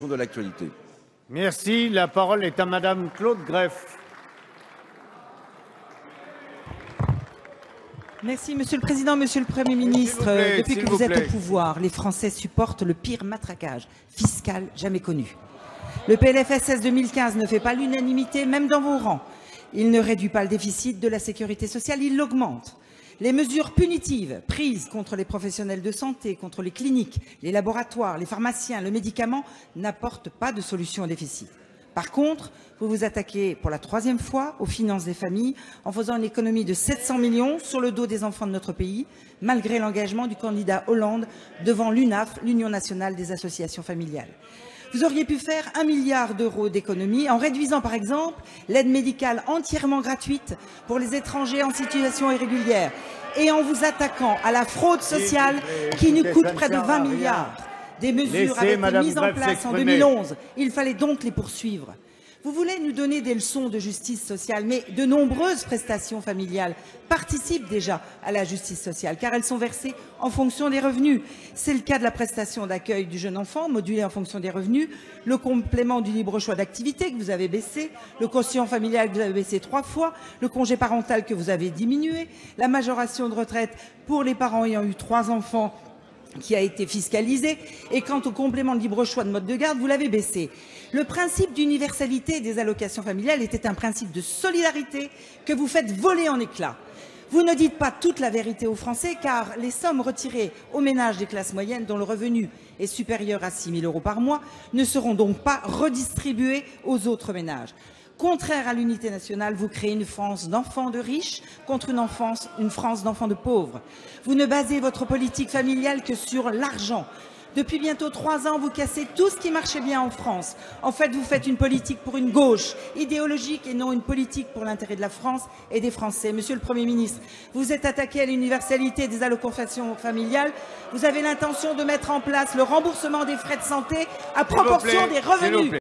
de l'actualité. Merci. La parole est à Madame Claude Greff. Merci, Monsieur le Président, Monsieur le Premier ministre. Depuis que vous êtes au pouvoir, les Français supportent le pire matraquage fiscal jamais connu. Le PLFSS 2015 ne fait pas l'unanimité, même dans vos rangs. Il ne réduit pas le déficit de la sécurité sociale, il l'augmente. Les mesures punitives prises contre les professionnels de santé, contre les cliniques, les laboratoires, les pharmaciens, le médicament n'apportent pas de solution au déficit. Par contre, vous vous attaquez pour la troisième fois aux finances des familles en faisant une économie de 700 millions sur le dos des enfants de notre pays, malgré l'engagement du candidat Hollande devant l'UNAF, l'Union nationale des associations familiales. Vous auriez pu faire 1 milliard d'euros d'économies en réduisant par exemple l'aide médicale entièrement gratuite pour les étrangers en situation irrégulière et en vous attaquant à la fraude sociale qui nous coûte près de 20 milliards. Des mesures avaient été mises en place en 2011. Il fallait donc les poursuivre. Vous voulez nous donner des leçons de justice sociale, mais de nombreuses prestations familiales participent déjà à la justice sociale, car elles sont versées en fonction des revenus. C'est le cas de la prestation d'accueil du jeune enfant, modulée en fonction des revenus, le complément du libre choix d'activité que vous avez baissé, le quotient familial que vous avez baissé 3 fois, le congé parental que vous avez diminué, la majoration de retraite pour les parents ayant eu 3 enfants qui a été fiscalisé, et quant au complément de libre choix de mode de garde, vous l'avez baissé. Le principe d'universalité des allocations familiales était un principe de solidarité que vous faites voler en éclats. Vous ne dites pas toute la vérité aux Français, car les sommes retirées aux ménages des classes moyennes dont le revenu est supérieur à 6 000 € par mois ne seront donc pas redistribuées aux autres ménages. Contraire à l'unité nationale, vous créez une France d'enfants de riches contre une France d'enfants de pauvres. Vous ne basez votre politique familiale que sur l'argent. Depuis bientôt 3 ans, vous cassez tout ce qui marchait bien en France. En fait, vous faites une politique pour une gauche idéologique et non une politique pour l'intérêt de la France et des Français. Monsieur le Premier ministre, vous êtes attaqué à l'universalité des allocations familiales. Vous avez l'intention de mettre en place le remboursement des frais de santé à proportion des revenus.